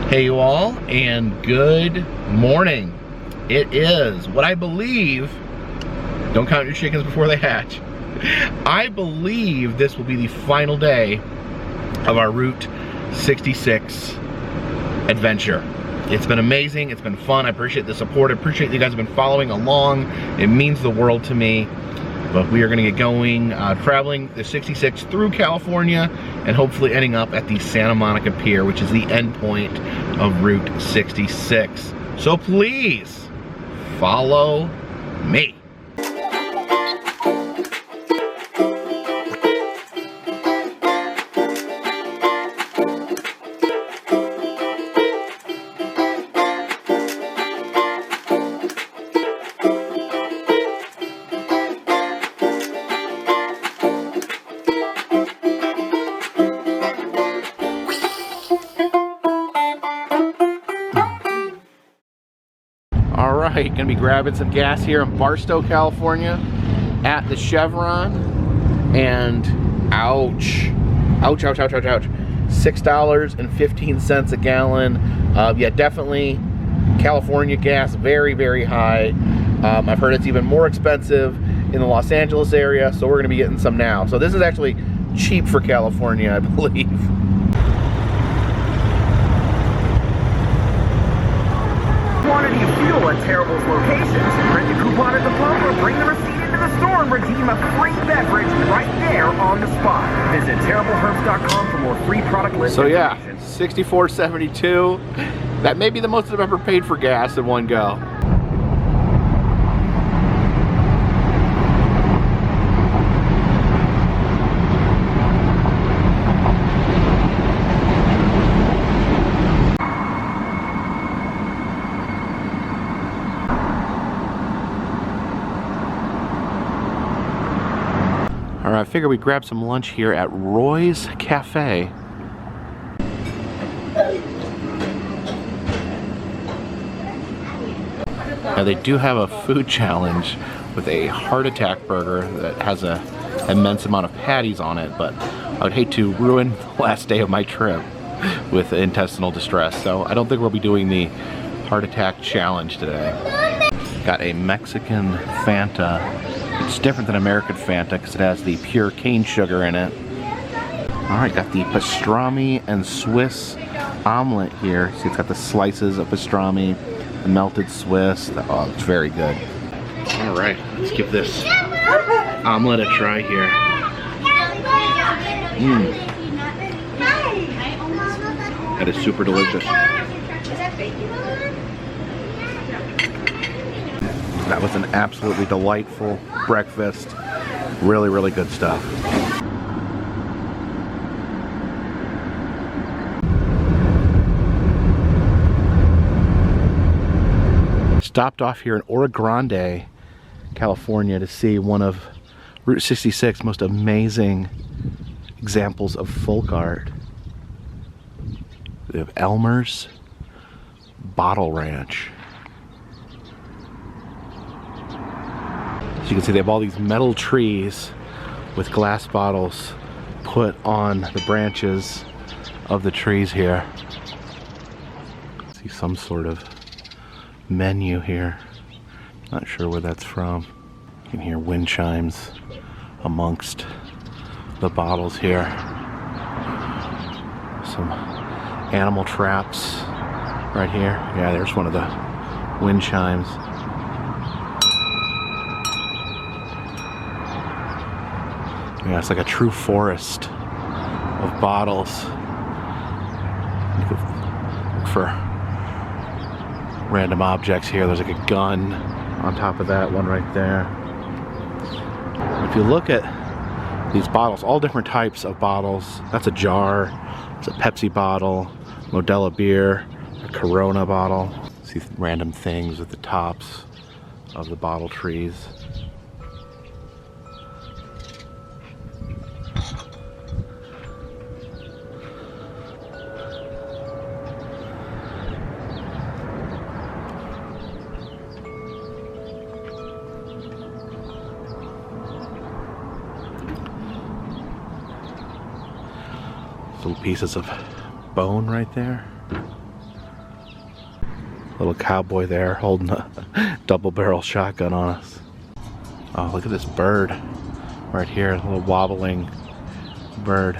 Hey you all, and good morning. It is what I believe, don't count your chickens before they hatch, I believe this will be the final day of our Route 66 adventure. It's been amazing, it's been fun, I appreciate the support, I appreciate you guys have been following along. It means the world to me. But we are gonna get going, traveling the 66 through California and hopefully ending up at the Santa Monica Pier, which is the end point of Route 66. So please, follow me. Alright, gonna be grabbing some gas here in Barstow, California at the Chevron, and ouch, $6.15 a gallon. Yeah, definitely California gas, very high. I've heard it's even more expensive in the Los Angeles area, so we're gonna be getting some now. So this is actually cheap for California, I believe. Quantity of fuel at Terrible's locations. Print the coupon at the pump or bring the receipt into the store and redeem a free beverage right there on the spot. Visit terribleherbs.com for more free product lists. So yeah, $64.72. That may be the most I've ever paid for gas in one go. I figured we'd grab some lunch here at Roy's Cafe. Now they do have a food challenge with a heart attack burger that has an immense amount of patties on it, but I would hate to ruin the last day of my trip with intestinal distress, so I don't think we'll be doing the heart attack challenge today. Got a Mexican Fanta. It's different than American Fanta because it has the pure cane sugar in it. Alright, got the pastrami and Swiss omelet here. See, it's got the slices of pastrami, the melted Swiss. Oh, it's very good. Alright, let's give this omelet a try here. That is super delicious. That was an absolutely delightful breakfast. Really good stuff. Stopped off here in Oro Grande, California to see one of Route 66 most amazing examples of folk art. We have Elmer's Ranch. You can see they have all these metal trees with glass bottles put on the branches of the trees here. See some sort of menu here. Not sure where that's from. You can hear wind chimes amongst the bottles here. Some animal traps right here. Yeah, there's one of the wind chimes. Yeah, it's like a true forest of bottles. You could look for random objects here. There's like a gun on top of that one right there. If you look at these bottles, all different types of bottles. That's a jar, it's a Pepsi bottle, Modelo beer, a Corona bottle. See random things at the tops of the bottle trees. Little pieces of bone right there. Little cowboy there holding a double barrel shotgun on us. Oh, look at this bird right here, a little wobbling bird.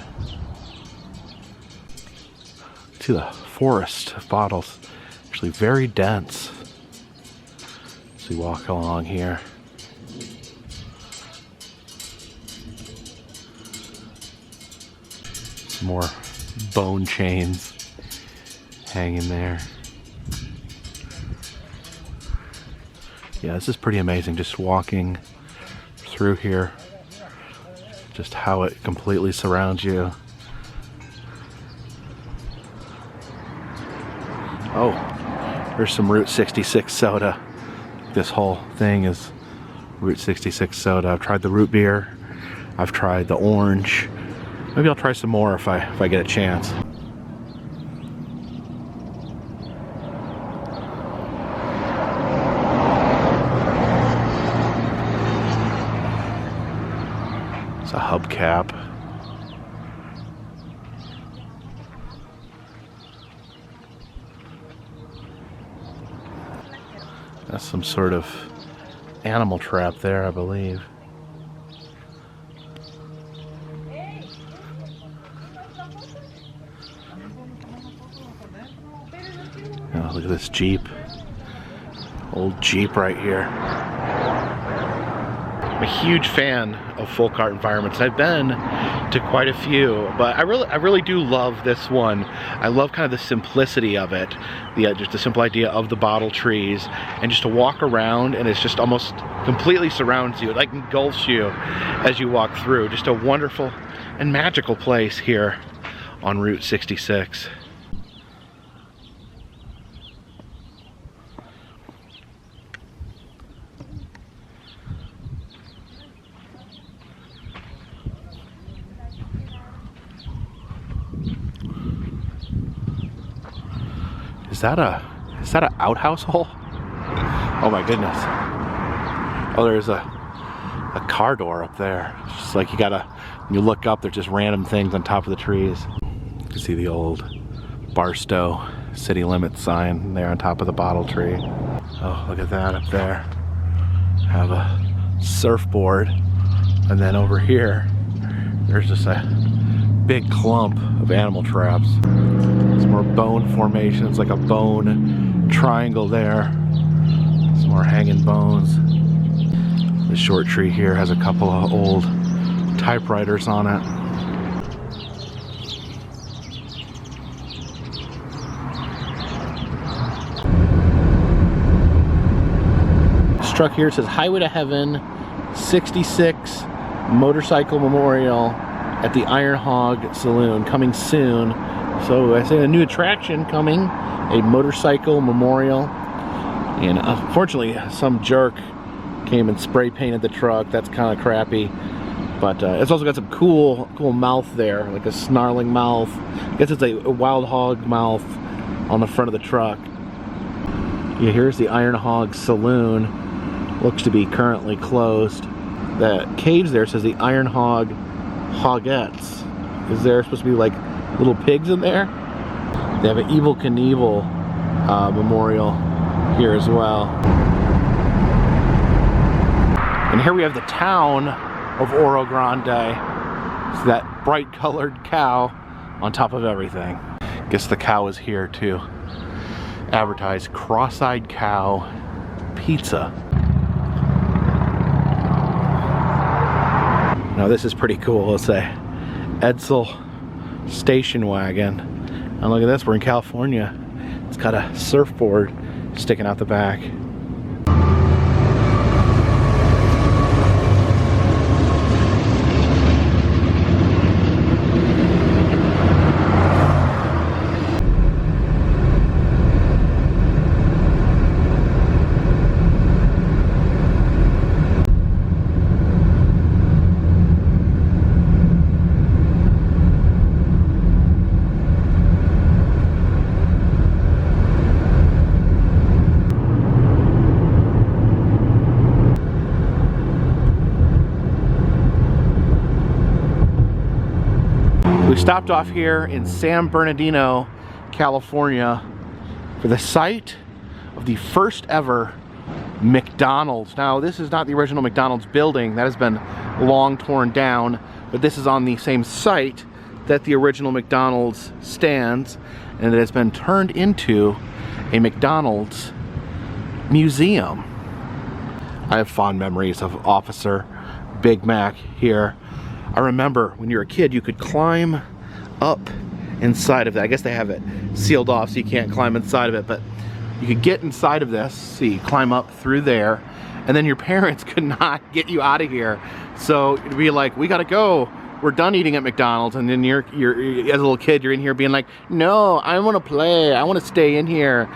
See the forest of bottles, actually very dense. As we walk along here. Some more bone chains hanging there. Yeah, this is pretty amazing, just walking through here, just how it completely surrounds you. Oh, there's some Route 66 soda. This whole thing is Route 66 soda. I've tried the root beer, I've tried the orange. Maybe I'll try some more if I get a chance. It's a hubcap. That's some sort of animal trap there, I believe. Oh, look at this Jeep. Old Jeep right here. I'm a huge fan of folk art environments. I've been to quite a few, but I really do love this one. I love kind of the simplicity of it, just the simple idea of the bottle trees, and just to walk around, and it's just almost completely surrounds you. It like engulfs you as you walk through. Just a wonderful and magical place here on Route 66. Is that an outhouse hole? Oh my goodness. Oh, there's a car door up there. It's just like when you look up, there's just random things on top of the trees. You can see the old Barstow city limits sign there on top of the bottle tree. Oh, look at that up there. Have a surfboard. And then over here, there's just a big clump of animal traps. Some more bone formations, like a bone triangle there. Some more hanging bones. The short tree here has a couple of old typewriters on it. This truck here says Highway to Heaven 66 Motorcycle Memorial at the Iron Hog Saloon, coming soon. So I say a new attraction coming, a motorcycle memorial. And unfortunately, some jerk came and spray painted the truck. That's kind of crappy. But it's also got some cool mouth there, like a snarling mouth. I guess it's a wild hog mouth on the front of the truck. Yeah, here's the Iron Hog Saloon. Looks to be currently closed. That cage there says the Iron Hog Hogettes. Is there supposed to be like little pigs in there? They have an Evel Knievel memorial here as well. And here we have the town of Oro Grande. It's that bright colored cow on top of everything. Guess the cow is here to advertise cross-eyed cow pizza. Now this is pretty cool. It's a Edsel station wagon. And look at this, we're in California. It's got a surfboard sticking out the back. We stopped off here in San Bernardino, California for the site of the first ever McDonald's. Now, this is not the original McDonald's building. That has been long torn down, but this is on the same site that the original McDonald's stands, and it has been turned into a McDonald's museum. I have fond memories of Officer Big Mac here. I remember when you were a kid, you could climb up inside of that. I guess they have it sealed off so you can't climb inside of it, but you could get inside of this, so you climb up through there, and then your parents could not get you out of here. So it'd be like, we gotta go. We're done eating at McDonald's, and then you're as a little kid, you're in here being like, no, I want to play. I want to stay in here.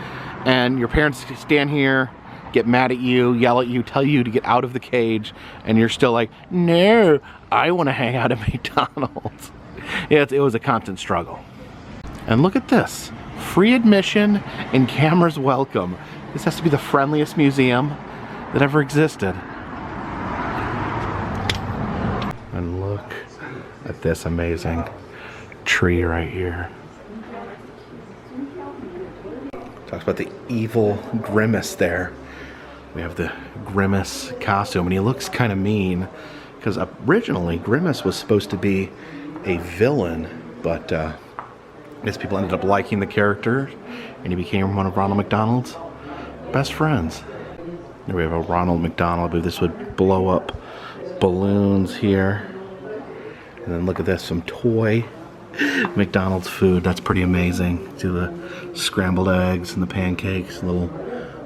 And your parents stand here, get mad at you, yell at you, tell you to get out of the cage, and you're still like, no, I want to hang out at McDonald's. It was a constant struggle. And look at this. Free admission and cameras welcome. This has to be the friendliest museum that ever existed. And look at this amazing tree right here. Talks about the evil Grimace there. We have the Grimace costume, and he looks kind of mean because originally Grimace was supposed to be a villain, but I guess people ended up liking the character, and he became one of Ronald McDonald's best friends. Here we have a Ronald McDonald. I believe this would blow up balloons here. And then look at this, some toy McDonald's food. That's pretty amazing. See the scrambled eggs and the pancakes, a little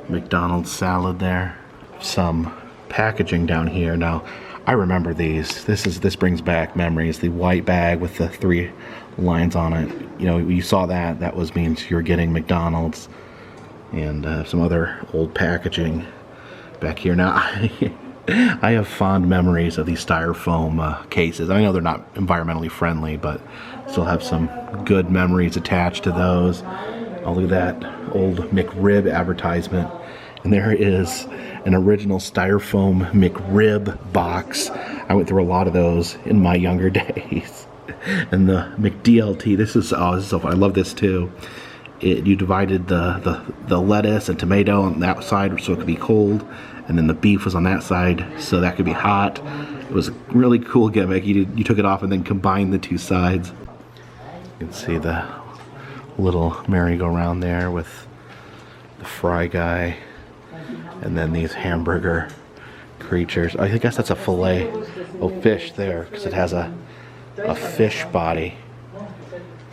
McDonald's salad there. Some packaging down here. Now, I remember these. This brings back memories. The white bag with the 3 lines on it. You know, you saw that. That means you're getting McDonald's. And some other old packaging back here. Now, I have fond memories of these styrofoam cases. I know they're not environmentally friendly, but still have some good memories attached to those. Oh, look at that old McRib advertisement. And there is an original styrofoam McRib box. I went through a lot of those in my younger days. And the McDLT, this is so fun. I love this too. You divided the lettuce and tomato on that side so it could be cold, and then the beef was on that side so that could be hot. It was a really cool gimmick. You took it off and then combined the 2 sides. You can see the little merry-go-round there with the fry guy, and then these hamburger creatures. I guess that's a fillet of fish there because it has a fish body.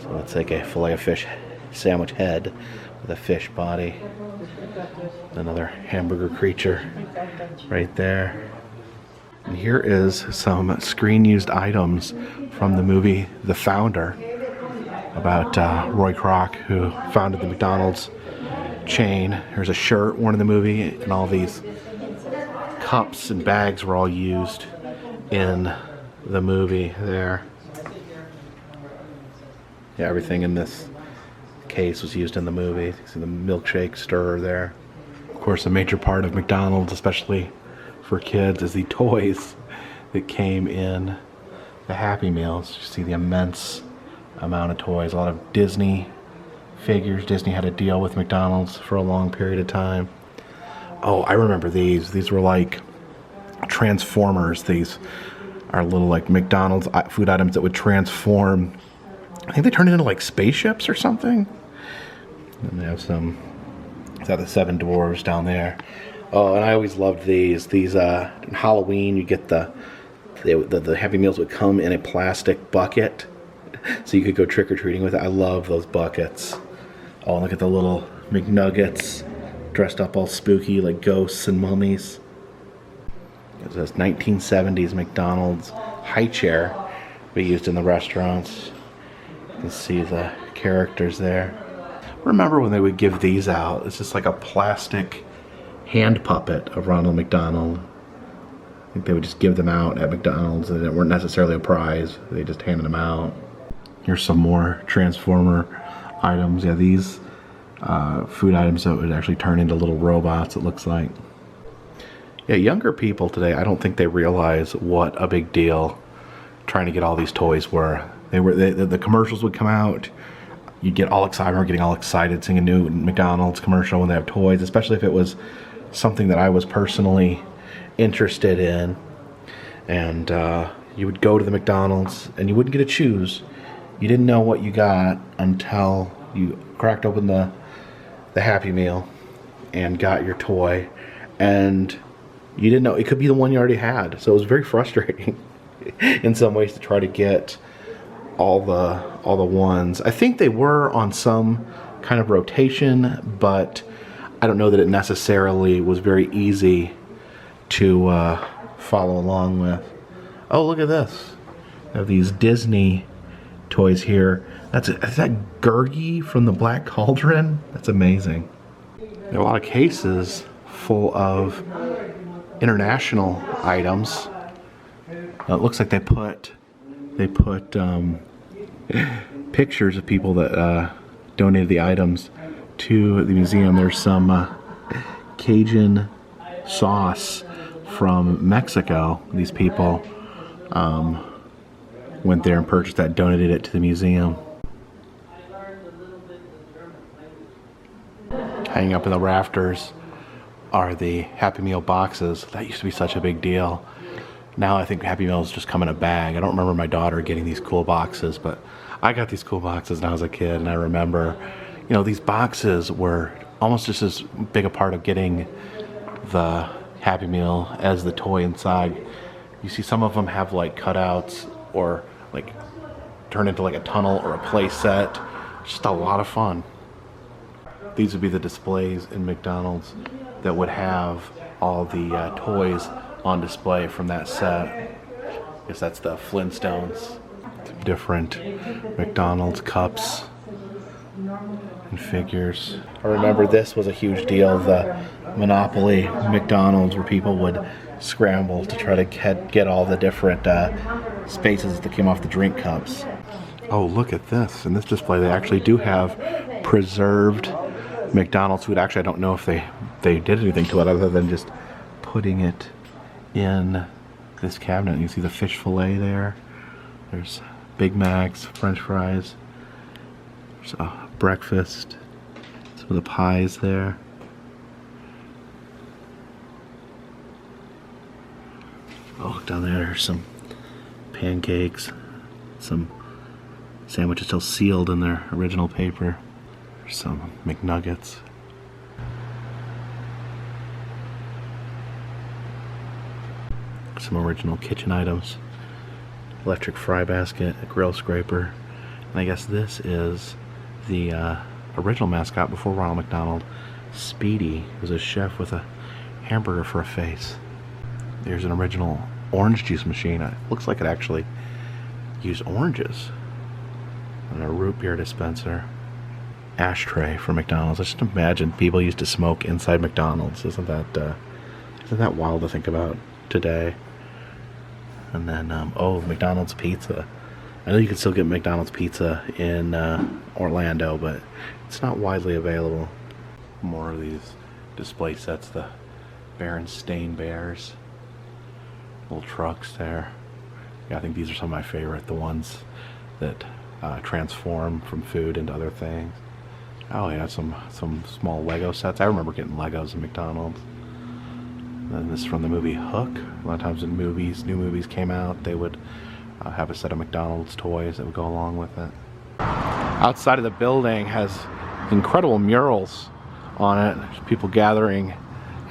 So it's like a fillet of fish sandwich head with a fish body. Another hamburger creature right there. And here is some screen used items from the movie The Founder, about Roy Kroc, who founded the McDonald's chain. There's a shirt worn in the movie, and all these cups and bags were all used in the movie there. Yeah, everything in this case was used in the movie. You see the milkshake stirrer there. Of course, a major part of McDonald's, especially for kids, is the toys that came in the Happy Meals. You see the immense amount of toys, a lot of Disney figures. Disney had a deal with McDonald's for a long period of time. Oh, I remember these. These were like Transformers. These are little like McDonald's food items that would transform. I think they turned into like spaceships or something. And they have some, it's got the 7 dwarves down there. Oh, and I always loved these. These, in Halloween, you get the Happy Meals would come in a plastic bucket, so you could go trick-or-treating with it. I love those buckets. Oh, look at the little McNuggets, dressed up all spooky like ghosts and mummies. It says 1970s McDonald's high chair we used in the restaurants. You can see the characters there. Remember when they would give these out? It's just like a plastic hand puppet of Ronald McDonald. I think they would just give them out at McDonald's, and they weren't necessarily a prize. They just handed them out. Here's some more Transformer items. Yeah, these food items that would actually turn into little robots, it looks like. Yeah, younger people today, I don't think they realize what a big deal trying to get all these toys were. The commercials would come out. you get all excited. I remember getting all excited seeing a new McDonald's commercial when they have toys, especially if it was something that I was personally interested in. And you would go to the McDonald's and you wouldn't get to choose. You didn't know what you got until you cracked open the Happy Meal and got your toy, and you didn't know it could be the one you already had. So it was very frustrating in some ways to try to get all the ones. I think they were on some kind of rotation, but I don't know that it necessarily was very easy to follow along with. Oh, look at this. I have these Disney toys here. Is that Gurgi from the Black Cauldron? That's amazing. There are a lot of cases full of international items. It looks like they put pictures of people that donated the items to the museum. There's some Cajun sauce from Mexico. These people went there and purchased that, donated it to the museum. Hanging up in the rafters are the Happy Meal boxes. That used to be such a big deal. Now I think Happy Meals just come in a bag. I don't remember my daughter getting these cool boxes, but I got these cool boxes when I was a kid, and I remember, you know, these boxes were almost just as big a part of getting the Happy Meal as the toy inside. You see some of them have like cutouts or like turn into like a tunnel or a play set. Just a lot of fun. These would be the displays in McDonald's that would have all the toys on display from that set. I guess that's the Flintstones. Different McDonald's cups and figures. I remember this was a huge deal, the Monopoly McDonald's, where people would scramble to try to get all the different spaces that came off the drink cups. Oh, look at this. In this display they actually do have preserved McDonald's food. Actually, I don't know if they did anything to it other than just putting it in this cabinet. You see the fish fillet there. There's Big Macs, French fries. There's a breakfast. Some of the pies there. Oh, down there's some pancakes. Some sandwiches still sealed in their original paper. There's some McNuggets. Some original kitchen items. Electric fry basket, a grill scraper. And I guess this is the original mascot before Ronald McDonald, Speedy, who was a chef with a hamburger for a face. There's an original orange juice machine. It looks like it actually used oranges. And a root beer dispenser. Ashtray for McDonald's. I just imagine people used to smoke inside McDonald's. Isn't that wild to think about today? And then oh, McDonald's pizza. I know you can still get McDonald's pizza in Orlando, but it's not widely available. More of these display sets, the Berenstain Bears. Little trucks there. Yeah, I think these are some of my favorite, the ones that transform from food into other things. Oh yeah, some small Lego sets. I remember getting Legos in McDonald's. And this is from the movie Hook. A lot of times when new movies came out, they would have a set of McDonald's toys that would go along with it. Outside of the building has incredible murals on it. There's people gathering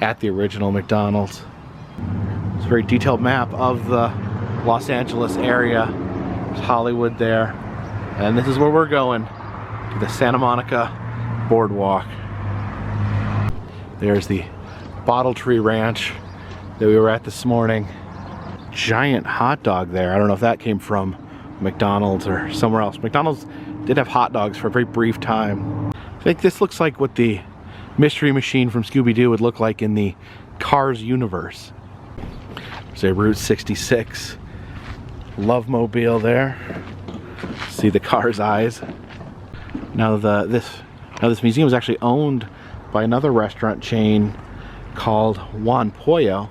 at the original McDonald's. It's a very detailed map of the Los Angeles area. There's Hollywood there. And this is where we're going, to the Santa Monica Boardwalk. There's the Bottle Tree Ranch that we were at this morning. Giant hot dog there. I don't know if that came from McDonald's or somewhere else. McDonald's did have hot dogs for a very brief time. I think this looks like what the Mystery Machine from Scooby-Doo would look like in the Cars universe. There's a Route 66 Love Mobile there. See the car's eyes. Now this museum is actually owned by another restaurant chain called Juan Pollo.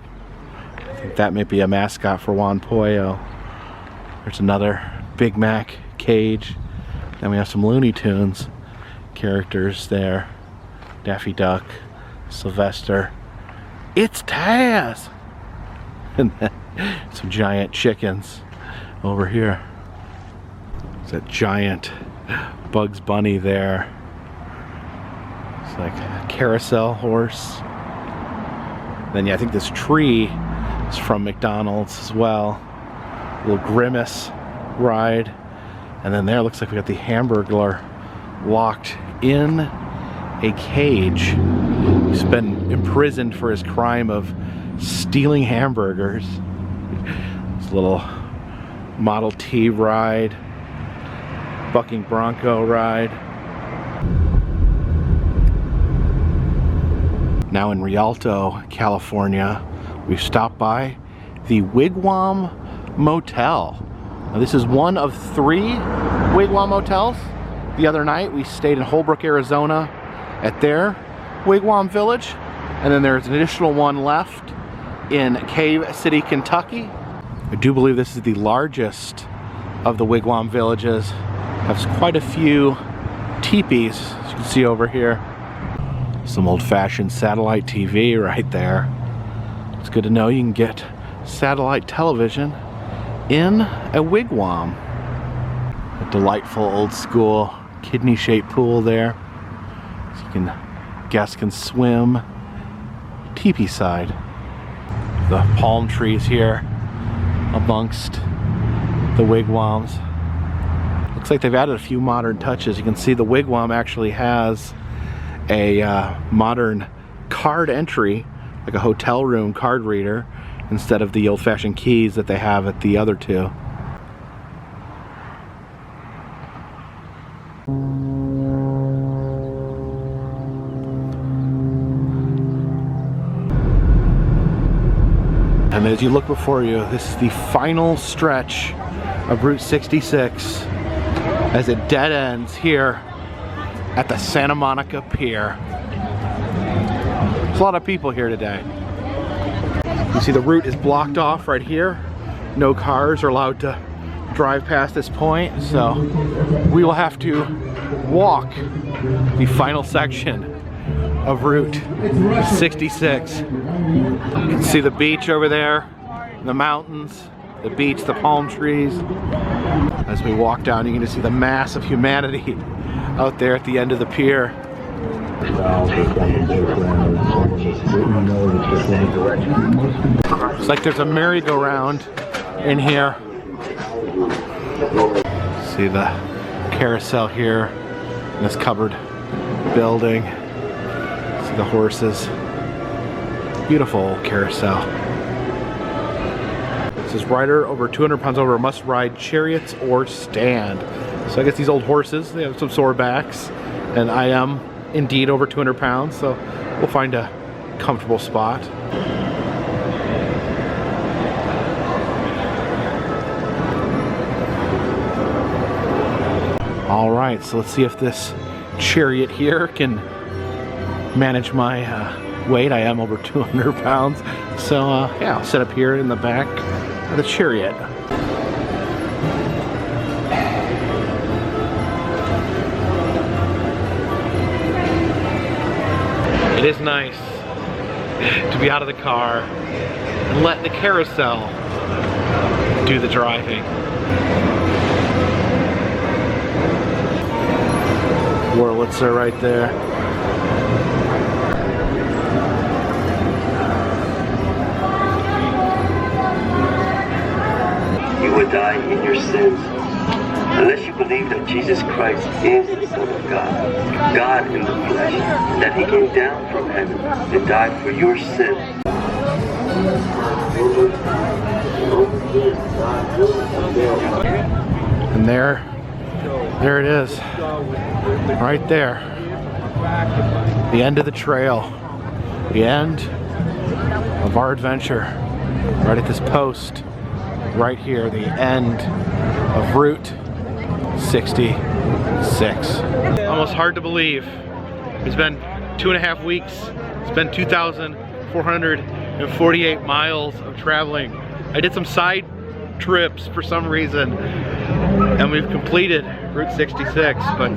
I think that may be a mascot for Juan Pollo. There's another Big Mac cage. Then we have some Looney Tunes. characters there. Daffy Duck, Sylvester. It's Taz! And then some giant chickens over here. There's that giant Bugs Bunny there. It's like a carousel horse. Then yeah, I think this tree is from McDonald's as well. A little Grimace ride. And then there looks like we got the Hamburglar locked in a cage. He's been imprisoned for his crime of stealing hamburgers. This little Model T ride. Bucking Bronco ride. Now in Rialto, California, we've stopped by the Wigwam Motel. Now this is one of 3 Wigwam Motels. The other night we stayed in Holbrook, Arizona at their Wigwam Village. And then there's an additional one left in Cave City, Kentucky. I do believe this is the largest of the Wigwam villages. Has quite a few teepees, as you can see over here. Some old-fashioned satellite TV right there. It's good to know you can get satellite television in a wigwam. A delightful old-school kidney-shaped pool there. So you can, guests can swim teepee side. The palm trees here amongst the wigwams. Looks like they've added a few modern touches. You can see the wigwam actually has a modern card entry, like a hotel room card reader, instead of the old-fashioned keys that they have at the other 2. And as you look before you, this is the final stretch of Route 66 as it dead ends here at the Santa Monica Pier. There's a lot of people here today. You see the route is blocked off right here. No cars are allowed to drive past this point, so we will have to walk the final section of Route 66. You can see the beach over there, the mountains, the beach, the palm trees. As we walk down, you can just see the mass of humanity out there at the end of the pier. It's like there's a merry-go-round in here. See the carousel here in this covered building. See the horses. Beautiful old carousel. It says rider over 200 pounds over must ride chariots or stand. So I guess these old horses, they have some sore backs, and I am indeed over 200 pounds, so we'll find a comfortable spot. All right, so let's see if this chariot here can manage my weight. I am over 200 pounds, so yeah, I'll sit up here in the back of the chariot. It is nice to be out of the car and let the carousel do the driving. Wurlitzer right there. You would die in your sins unless you believe that Jesus Christ is the Son of God, God in the flesh, that He came down from heaven and died for your sins. And there it is, right there, the end of the trail, the end of our adventure, right at this post, right here, the end of Route 66. Almost hard to believe. It's been 2.5 weeks. It's been 2,448 miles of traveling. I did some side trips for some reason, and we've completed Route 66, but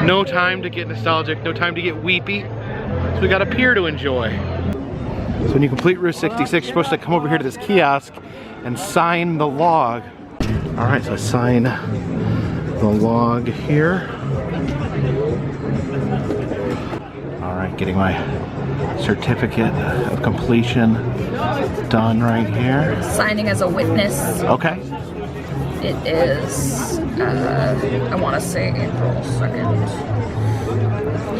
no time to get nostalgic, no time to get weepy. So we got a pier to enjoy. So when you complete Route 66, you're supposed to come over here to this kiosk and sign the log. All right, so I sign the log here. All right, getting my certificate of completion done right here. Signing as a witness. Okay. It is, I want to say April 2nd.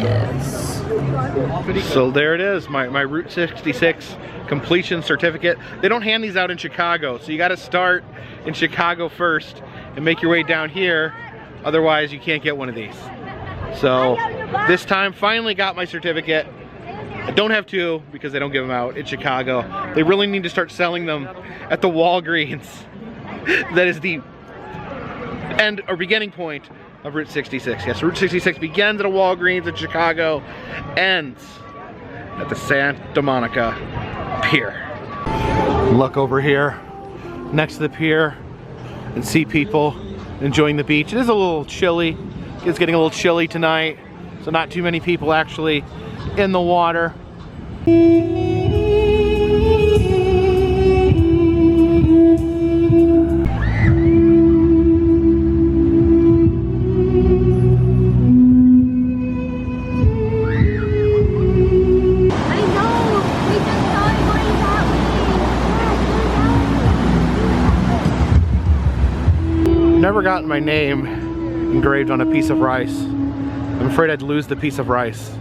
Yes. So there it is, my Route 66 completion certificate. They don't hand these out in Chicago, so you got to start in Chicago first and make your way down here. Otherwise, you can't get one of these. So this time, finally got my certificate. I don't have two because they don't give them out in Chicago. They really need to start selling them at the Walgreens. That is the end or beginning point of Route 66. Yes, Route 66 begins at a Walgreens in Chicago, ends at the Santa Monica Pier. Look over here next to the pier and see people enjoying the beach. It is a little chilly. It's getting a little chilly tonight, so not too many people actually in the water. Never gotten my name engraved on a piece of rice. I'm afraid I'd lose the piece of rice. You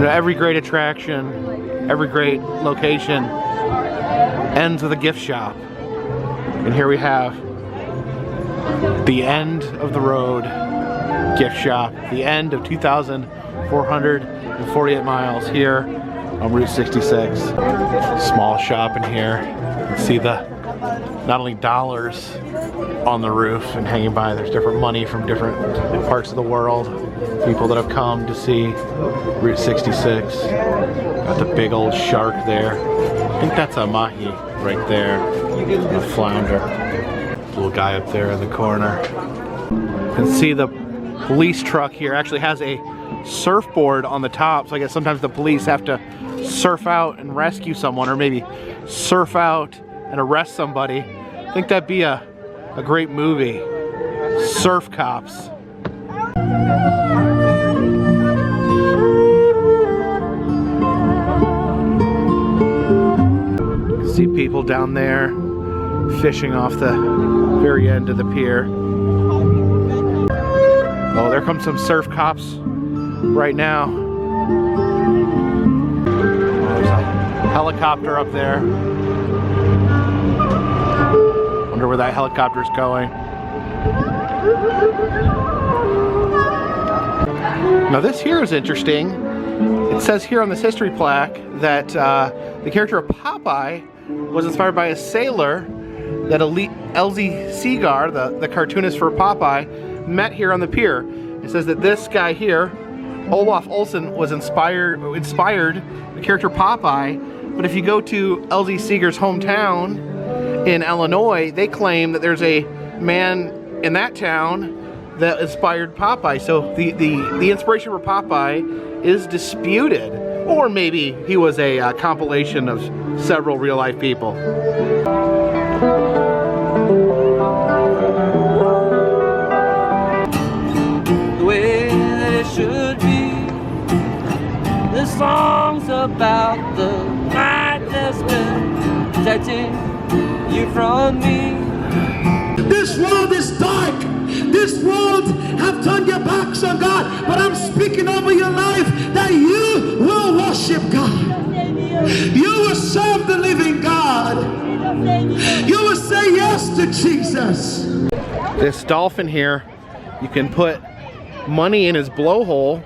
know, every great attraction, every great location ends with a gift shop. And here we have the end of the road gift shop, the end of 2,448 miles here on Route 66. Small shop in here. You can see the not only dollars on the roof and hanging by, there's different money from different parts of the world. People that have come to see Route 66. Got the big old shark there. I think that's a mahi right there, a flounder. Little guy up there in the corner. You can see the police truck here actually has a surfboard on the top, so I guess sometimes the police have to surf out and rescue someone, or maybe surf out and arrest somebody. I think that'd be a great movie. Surf Cops. See people down there fishing off the very end of the pier. Oh, there comes some surf cops right now. Oh, there's a helicopter up there. Wonder where that helicopter's going. Now this here is interesting. It says here on this history plaque that the character of Popeye was inspired by a sailor that L.Z. Segar, the cartoonist for Popeye, met here on the pier. It says that this guy here, Olaf Olsen, was inspired the character Popeye. But if you go to L.Z. Segar's hometown in Illinois, they claim that there's a man in that town that inspired Popeye. So the inspiration for Popeye is disputed, or maybe he was a compilation of several real-life people. The way that it should be. The song's about the light that's been protecting you from me. This world is dark. This world have turned your backs on God, but I'm speaking over your life that you will worship God. You will serve the living God. You will say yes to Jesus. This dolphin here, you can put money in his blowhole.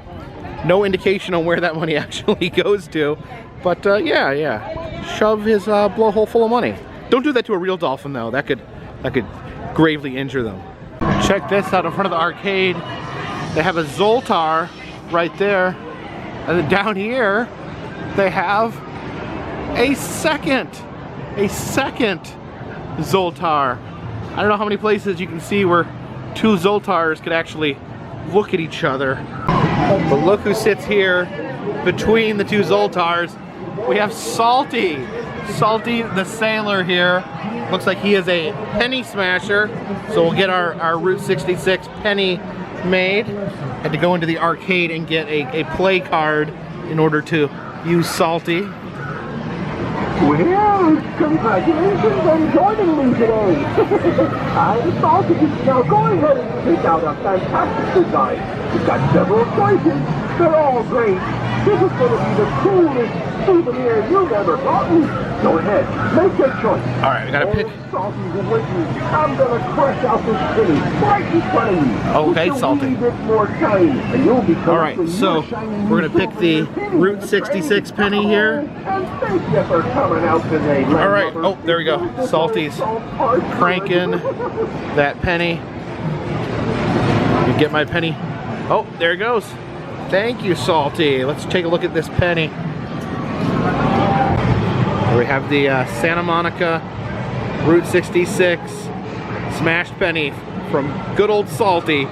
No indication on where that money actually goes to, but yeah, shove his blowhole full of money. Don't do that to a real dolphin though. That could gravely injure them. Check this out in front of the arcade. they have a Zoltar right there. And then down here, they have a second Zoltar. I don't know how many places you can see where two Zoltars could actually look at each other. But look who sits here between the two Zoltars. We have Salty. Salty the sailor here. Looks like he is a penny smasher. So we'll get our Route 66 penny made. Had to go into the arcade and get a play card in order to use Salty. Well, congratulations on joining me today. I'm Salty. Now go ahead and pick out a fantastic design. We've got several choices. They're all great. This is going to be the coolest souvenir you've ever gotten. Go ahead, make your choice. All right, we gotta pick. Salty, I'm going to crush out this penny right in front of you. Okay, Salty. All right, so we're gonna pick the Route 66 penny here. All right, oh, there we go. Salty's cranking that penny. You get my penny. Oh, there it goes. Thank you, Salty. Let's take a look at this penny. Here we have the Santa Monica Route 66 smashed penny from good old Salty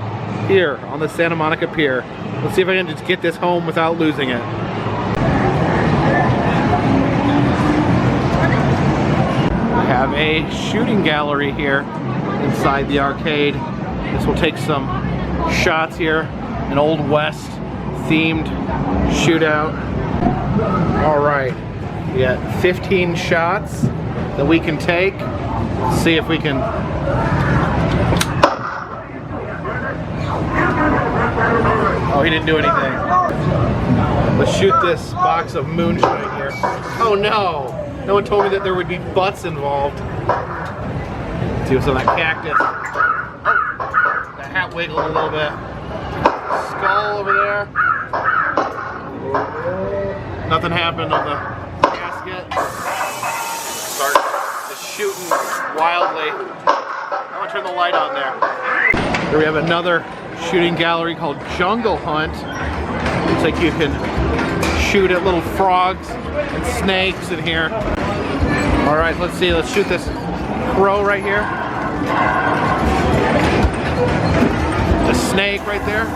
here on the Santa Monica Pier. Let's see if I can just get this home without losing it. We have a shooting gallery here inside the arcade. This will take some shots here. An Old West themed shootout. All right, we got 15 shots that we can take. Let's see if we can. Oh, he didn't do anything. Let's shoot this box of moonshine here. Oh no! No one told me that there would be butts involved. Let's see what's on that cactus. Oh, that hat wiggled a little bit. Skull over there. Nothing happened on the casket. Start just shooting wildly. I'm gonna turn the light on there. Here we have another shooting gallery called Jungle Hunt. Looks like you can shoot at little frogs and snakes in here. All right, let's see. Let's shoot this crow right here. The snake right there.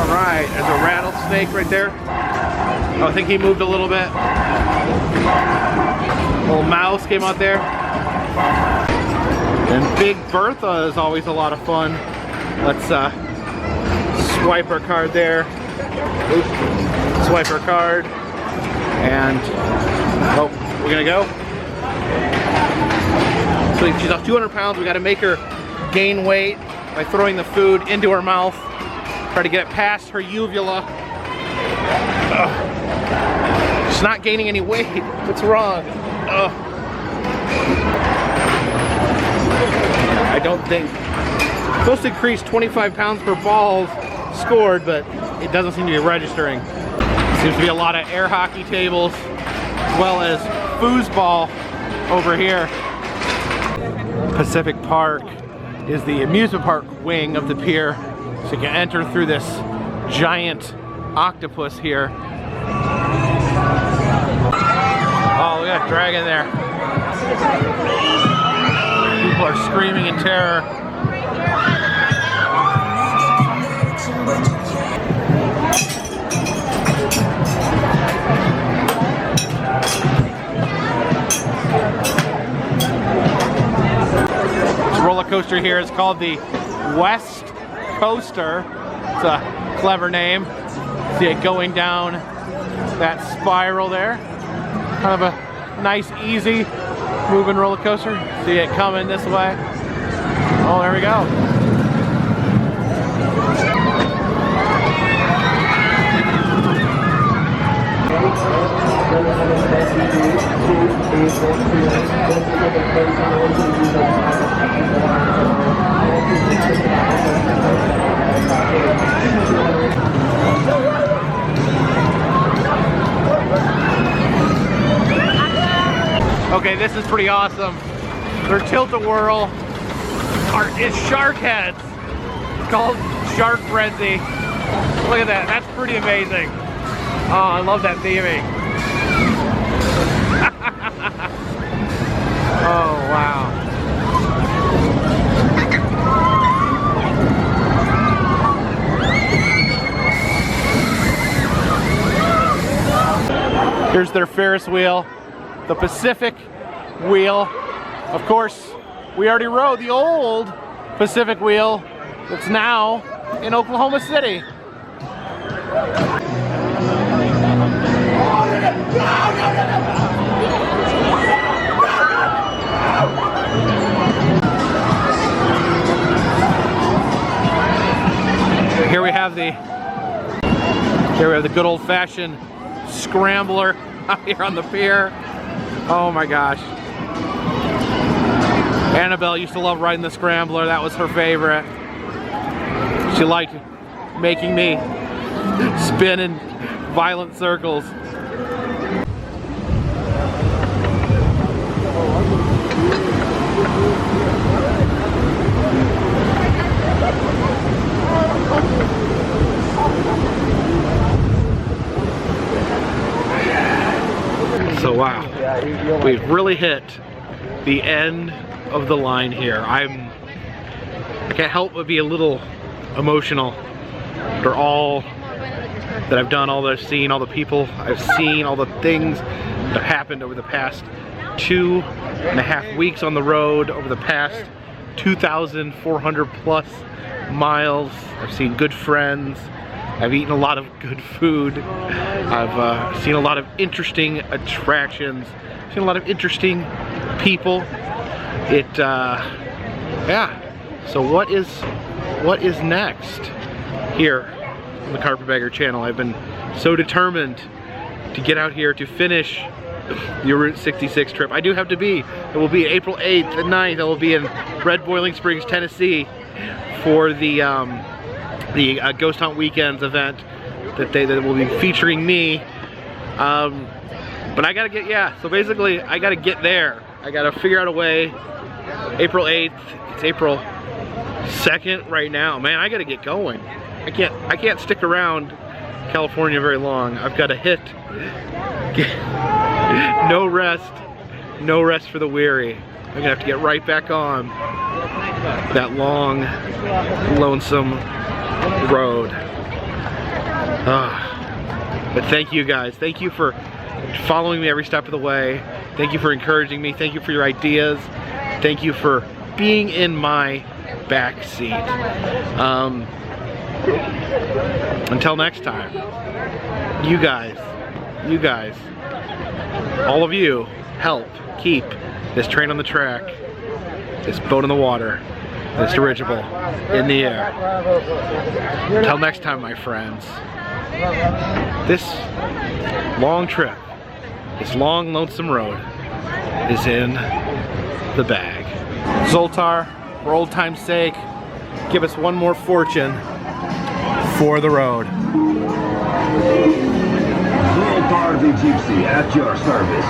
All right, there's a rattlesnake right there. Oh, I think he moved a little bit. Little mouse came out there. And Big Bertha is always a lot of fun. Let's swipe our card there. Oops. Swipe our card. And, oh, we're gonna go. So she's off 200 pounds. We gotta make her gain weight by throwing the food into her mouth. Try to get past her uvula. Ugh. She's not gaining any weight. What's wrong? Ugh. I don't think. It's supposed to increase 25 pounds per ball scored, but it doesn't seem to be registering. Seems to be a lot of air hockey tables, as well as foosball over here. Pacific Park is the amusement park wing of the pier. So you can enter through this giant octopus here. Oh, we got a dragon there. People are screaming in terror. This roller coaster here is called the West Coaster. It's a clever name. See it going down that spiral there. Kind of a nice, easy moving roller coaster. See it coming this way. Oh, there we go. Okay, this is pretty awesome. Their tilt-a-whirl is shark heads. It's called shark frenzy. Look at that, that's pretty amazing. Oh, I love that theming. Oh, wow. Here's their Ferris wheel, the Pacific wheel. Of course, we already rode the old Pacific wheel that's now in Oklahoma City. Here we have the good old-fashioned scrambler out here on the pier. Oh my gosh. Annabelle used to love riding the scrambler. That was her favorite. She liked making me spin in violent circles. So wow, we've really hit the end of the line here. I can't help but be a little emotional after all that I've done, all that I've seen, all the people I've seen, all the things that have happened over the past 2.5 weeks on the road, over the past 2,400 plus miles. I've seen good friends. I've eaten a lot of good food. I've seen a lot of interesting attractions. Seen a lot of interesting people. Yeah. So what is next here on the Carpetbagger channel? I've been so determined to get out here to finish the Route 66 trip. I do have to be. It will be April 8th and 9th. I will be in Red Boiling Springs, Tennessee for the Ghost Hunt Weekends event that will be featuring me. But I gotta get, so basically I gotta get there. I gotta figure out a way. April 8th, it's April 2nd right now. Man, I gotta get going. I can't stick around California very long. I've gotta hit. No rest for the weary. I'm gonna have to get right back on that long, lonesome road. But thank you guys. Thank you for following me every step of the way. Thank you for encouraging me. Thank you for your ideas. Thank you for being in my back seat. Until next time, you guys, all of you, help keep this train on the track, this boat in the water, this dirigible in the air. Until next time, my friends, this long trip, this long, lonesome road is in the bag. Zoltar, for old time's sake, give us one more fortune for the road. Zoltar the Gypsy at your service.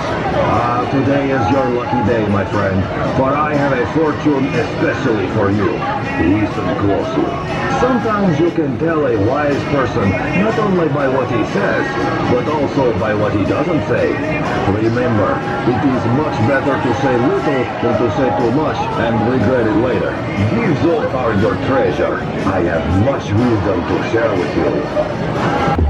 Today is your lucky day, my friend, for I have a fortune especially for you. Listen closely. Sometimes you can tell a wise person not only by what he says, but also by what he doesn't say. Remember, it is much better to say little than to say too much and regret it later. Give Zoltar your treasure. I have much wisdom to share with you.